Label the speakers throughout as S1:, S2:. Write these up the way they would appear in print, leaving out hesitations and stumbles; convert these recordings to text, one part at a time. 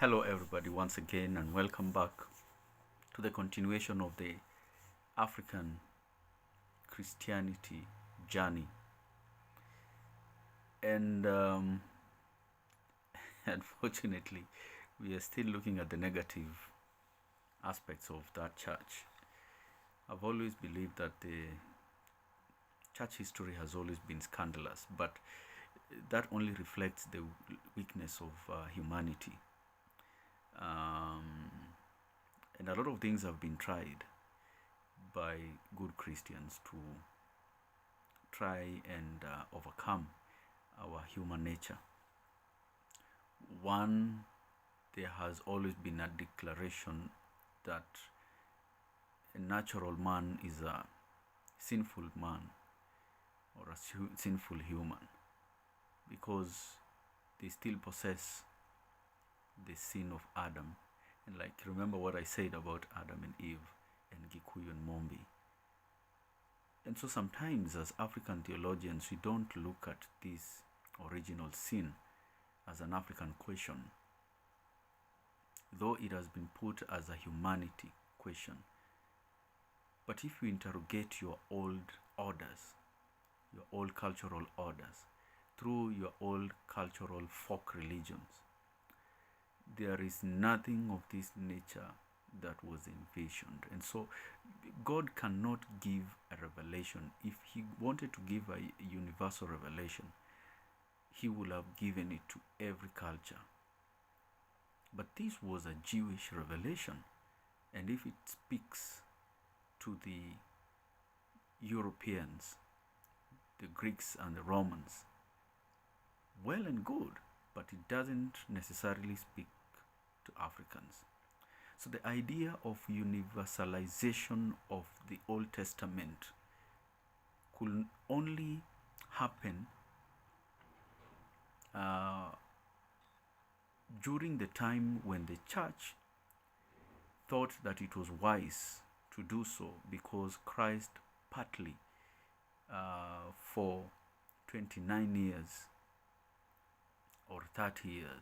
S1: Hello, everybody, once again, and welcome back to the continuation of the African Christianity journey. And unfortunately, we are still looking at the negative aspects of that church. I've always believed that the church history has always been scandalous, but that only reflects the weakness of humanity. And a lot of things have been tried by good Christians to try and overcome our human nature. One, there has always been a declaration that a natural man is a sinful man or a sinful human because they still possess the sin of Adam. And like, remember what I said about Adam and Eve and Gikuyu and Mombi. And so sometimes as African theologians, we don't look at this original sin as an African question, though it has been put as a humanity question. But if you interrogate your old orders, your old cultural orders, through your old cultural folk religions, there is nothing of this nature that was envisioned. And so God cannot give a revelation. If he wanted to give a universal revelation, he would have given it to every culture. But this was a Jewish revelation. And if it speaks to the Europeans, the Greeks and the Romans, well and good, but it doesn't necessarily speak to Africans. So the idea of universalization of the Old Testament could only happen during the time when the church thought that it was wise to do so, because Christ partly for 29 years or 30 years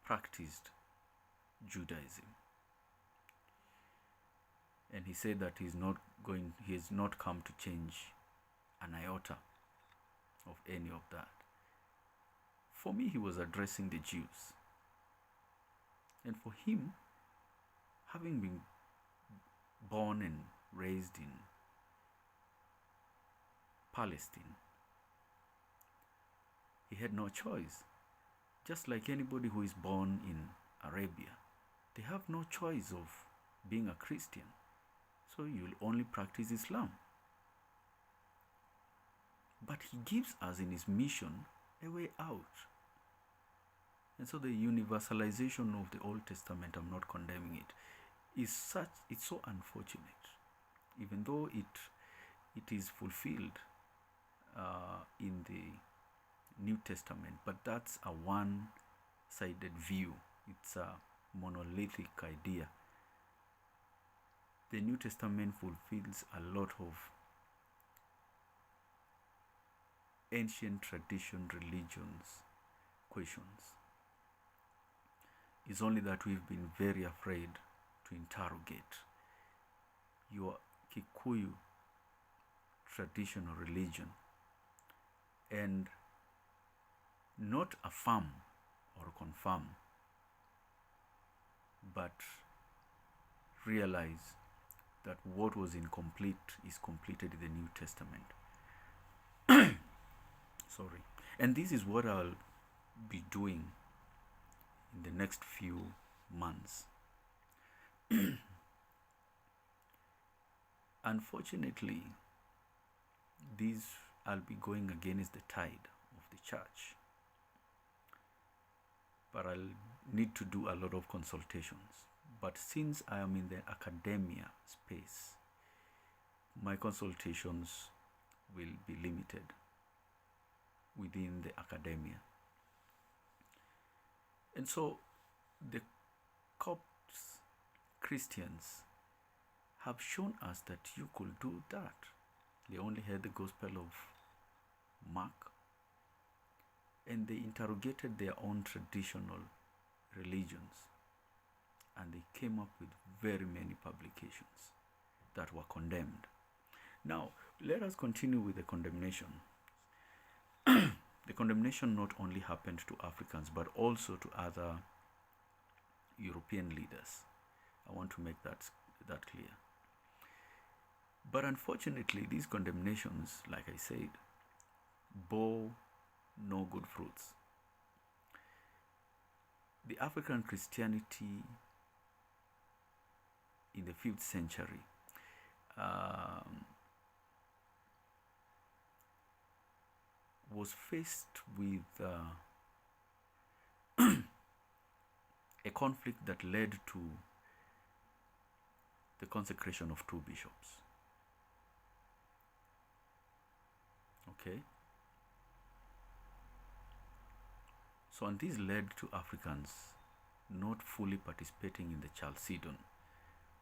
S1: practiced Judaism, and he said that he has not come to change an iota of any of that. For me, he was addressing the Jews, and for him, having been born and raised in Palestine, he had no choice. Just like anybody who is born in Arabia, they have no choice of being a Christian. So you'll only practice Islam. But he gives us in his mission a way out. And so the universalization of the Old Testament, I'm not condemning it, it's so unfortunate. Even though it is fulfilled in the New Testament, but that's a one-sided view. It's a monolithic idea. The New Testament fulfills a lot of ancient tradition religions questions. It's only that we've been very afraid to interrogate your Kikuyu traditional religion and not affirm or confirm, but realize that what was incomplete is completed in the New Testament. Sorry. And this is what I'll be doing in the next few months. Unfortunately, I'll be going against the tide of the church. But I'll need to do a lot of consultations. But since I am in the academia space, my consultations will be limited within the academia. And so the Copts Christians have shown us that you could do that. They only had the Gospel of Mark, and they interrogated their own traditional religions, and they came up with very many publications that were condemned. Now, let us continue with the condemnation. The condemnation not only happened to Africans but also to other European leaders. I want to make that clear. But unfortunately, these condemnations, like I said, bore no good fruits. The African Christianity in the 5th century was faced with a conflict that led to the consecration of 2 bishops. Okay? So, and this led to Africans not fully participating in the Chalcedon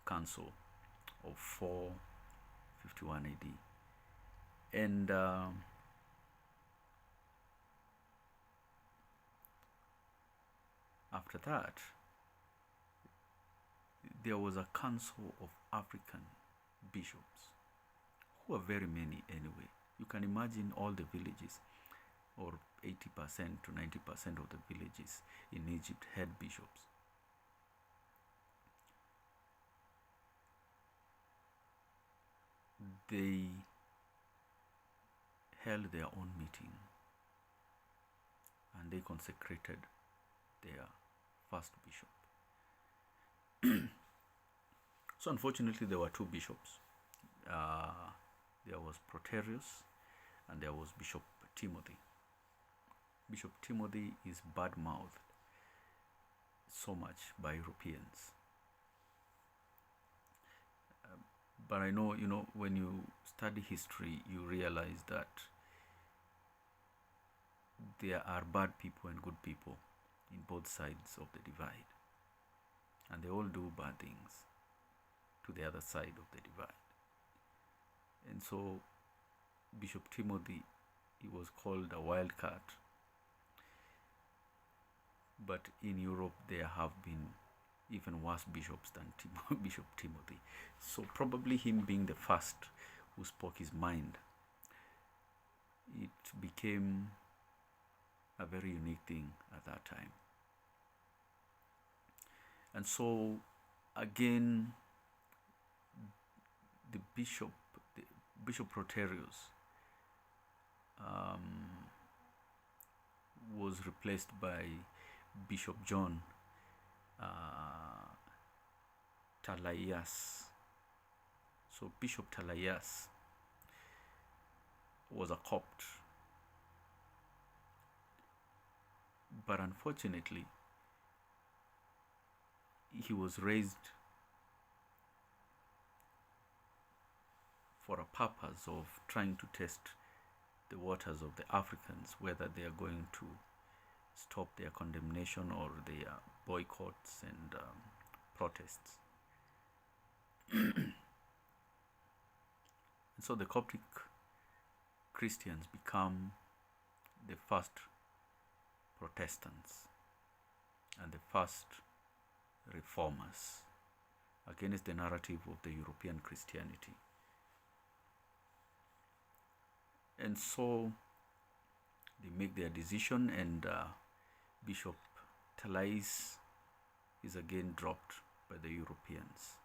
S1: Council of 451 AD. And after that, there was a council of African bishops, who are very many anyway. You can imagine all the villages, or 80% to 90% of the villages in Egypt had bishops. They held their own meeting and they consecrated their first bishop. So unfortunately, there were 2 bishops. There was Proterius and there was Bishop Timothy. Bishop Timothy is bad-mouthed so much by Europeans. But I know, when you study history, you realize that there are bad people and good people in both sides of the divide. And they all do bad things to the other side of the divide. And so Bishop Timothy, he was called a wildcat. But in Europe, there have been even worse bishops than Bishop Timothy. So probably him being the first who spoke his mind, it became a very unique thing at that time. And so again, Bishop Proterius was replaced by Bishop John Talaias. So Bishop Talaias was a Copt, but unfortunately he was raised for a purpose of trying to test the waters of the Africans, whether they are going to stop their condemnation or their boycotts and protests. And so the Coptic Christians become the first Protestants and the first reformers against the narrative of the European Christianity. And so they make their decision, and Bishop Talais is again dropped by the Europeans.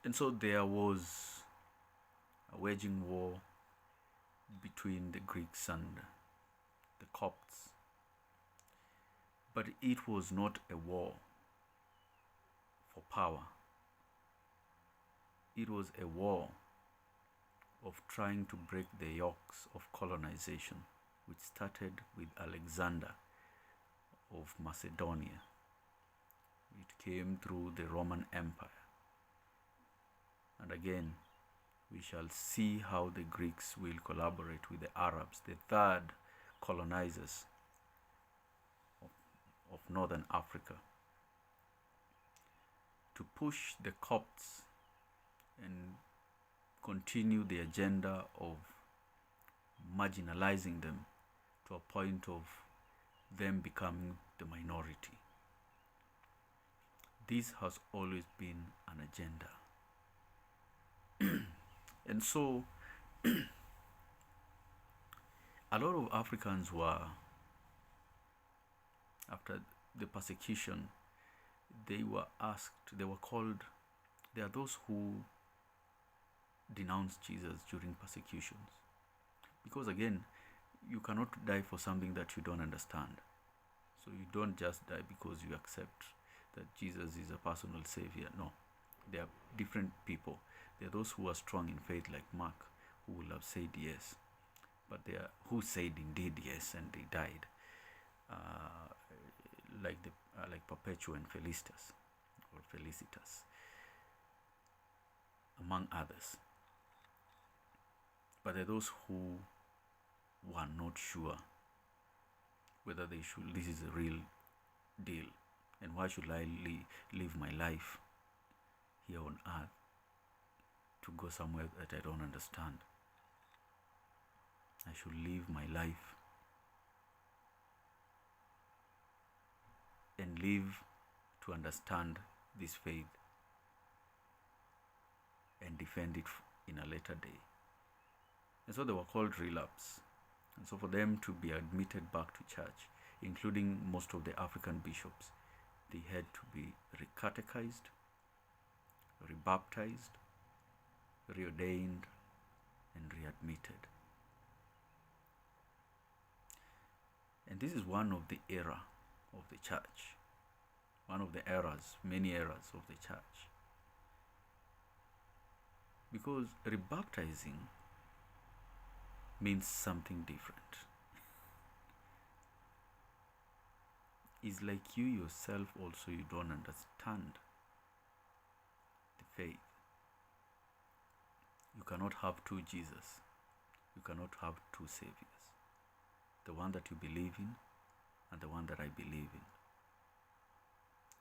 S1: And so there was a waging war between the Greeks and the Copts. But it was not a war for power. It was a war of trying to break the yokes of colonization, which started with Alexander of Macedonia. It came through the Roman Empire. And again, we shall see how the Greeks will collaborate with the Arabs, the third colonizers of northern Africa, to push the Copts and continue the agenda of marginalizing them to a point of them becoming the minority. This has always been an agenda. And so, a lot of Africans were, after the persecution, they were called, there are those who denounce Jesus during persecutions. Because again, you cannot die for something that you don't understand. So you don't just die because you accept that Jesus is a personal savior. No, there are different people. There are those who are strong in faith, like Mark, who will have said yes. But there are who said indeed yes, and they died. Like Perpetua and Felicitas, among others. But there are those who were not sure whether this is a real deal, and why should I live my life here on earth to go somewhere that I don't understand. I should live my life and live to understand this faith and defend it in a later day. And so they were called relapse. And so for them to be admitted back to church, including most of the African bishops, they had to be recatechized, rebaptized, reordained, and readmitted. And this is one of the era of the church, one of the eras, many eras of the church. Because rebaptizing means something different. It's like you yourself also, you don't understand the faith. You cannot have two Jesus. You cannot have two saviors. The one that you believe in and the one that I believe in.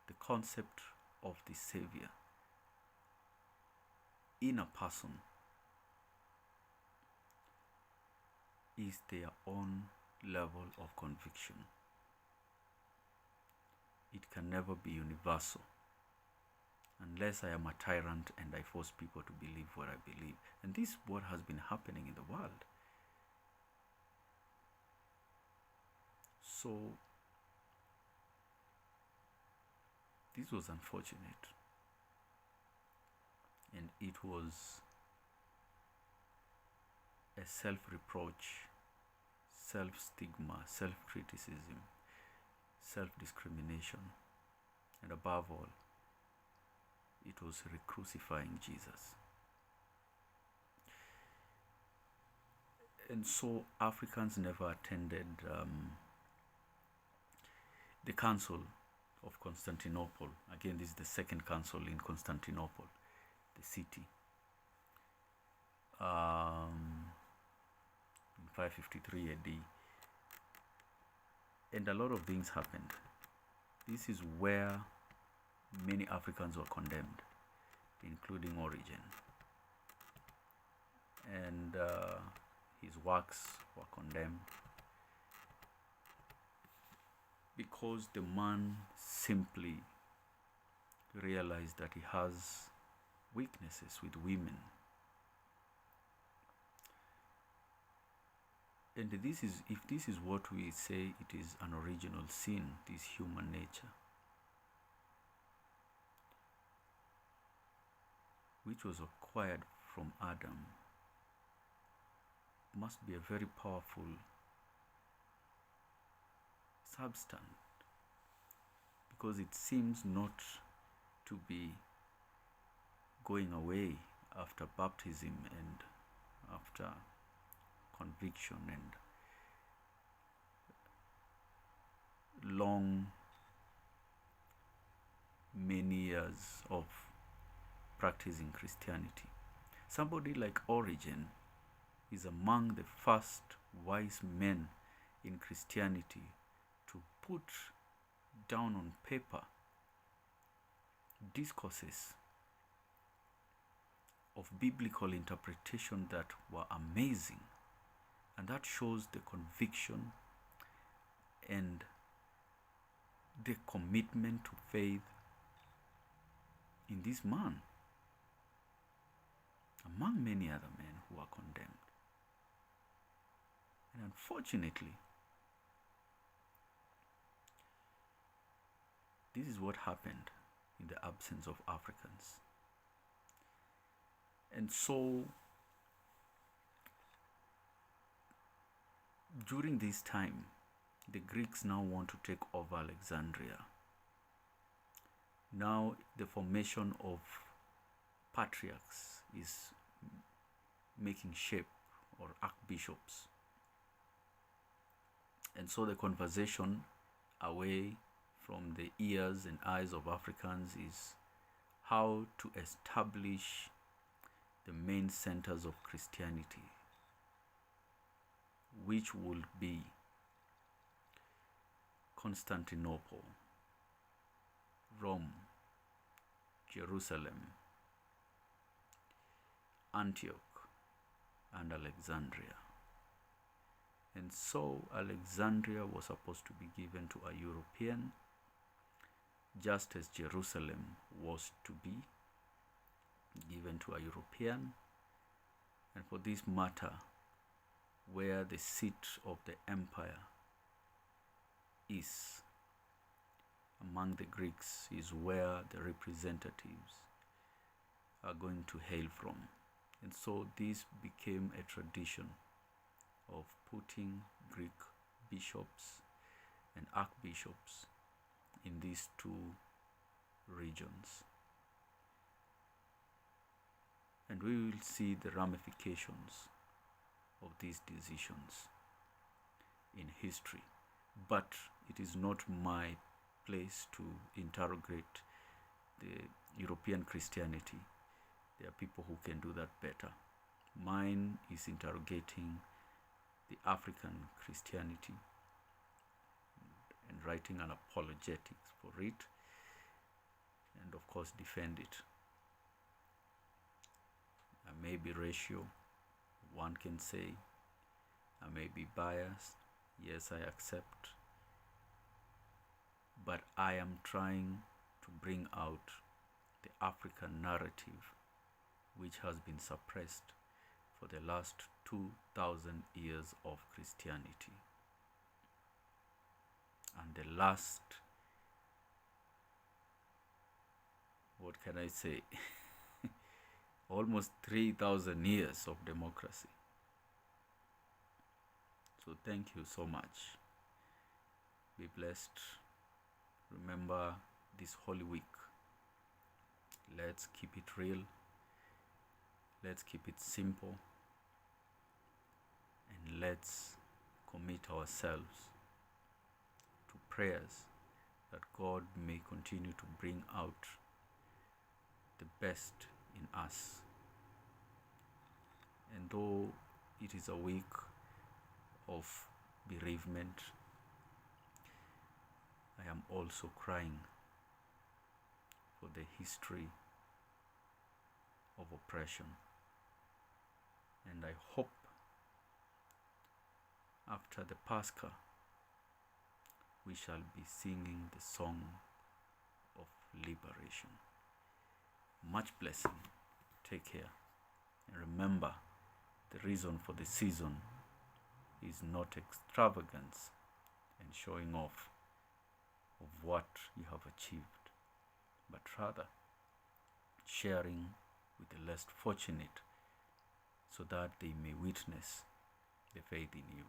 S1: The concept of the savior in a person is their own level of conviction. It can never be universal unless I am a tyrant and I force people to believe what I believe. And this is what has been happening in the world. So this was unfortunate, and it was a self-reproach, self-stigma, self-criticism, self-discrimination, and above all, it was re-crucifying Jesus. And so Africans never attended the Council of Constantinople. Again, this is the second council in Constantinople, the city. In 553 AD. And a lot of things happened. This is where many Africans were condemned, including Origen. And his works were condemned because the man simply realized that he has weaknesses with women. And if this is what we say, it is an original sin, this human nature, which was acquired from Adam, must be a very powerful substance, because it seems not to be going away after baptism and after conviction and many years of practicing Christianity. Somebody like Origen is among the first wise men in Christianity to put down on paper discourses of biblical interpretation that were amazing. And that shows the conviction and the commitment to faith in this man, among many other men who are condemned. And unfortunately, this is what happened in the absence of Africans. And so, during this time, the Greeks now want to take over Alexandria. Now, the formation of patriarchs is making shape, or archbishops. And so the conversation away from the ears and eyes of Africans is how to establish the main centers of Christianity, which will be Constantinople, Rome, Jerusalem, Antioch, and Alexandria. And so Alexandria was supposed to be given to a European, just as Jerusalem was to be given to a European. And for this matter, where the seat of the empire is among the Greeks is where the representatives are going to hail from. And so this became a tradition of putting Greek bishops and archbishops in these two regions. And we will see the ramifications of these decisions in history. But it is not my place to interrogate the European Christianity. There are people who can do that better. Mine is interrogating the African Christianity and writing an apologetics for it, and of course defend it. I may be racial, one can say. I may be biased, yes, I accept. But I am trying to bring out the African narrative, which has been suppressed for the last 2,000 years of Christianity. And the last, what can I say, almost 3,000 years of democracy. So thank you so much. Be blessed. Remember this Holy Week. Let's keep it real. Let's keep it simple. And let's commit ourselves to prayers that God may continue to bring out the best in us. And though it is a week of bereavement, I am also crying for the history of oppression. And I hope after the Pascha, we shall be singing the song of liberation. Much blessing. Take care. And remember, the reason for the season is not extravagance and showing off of what you have achieved, but rather sharing with the less fortunate so that they may witness the faith in you.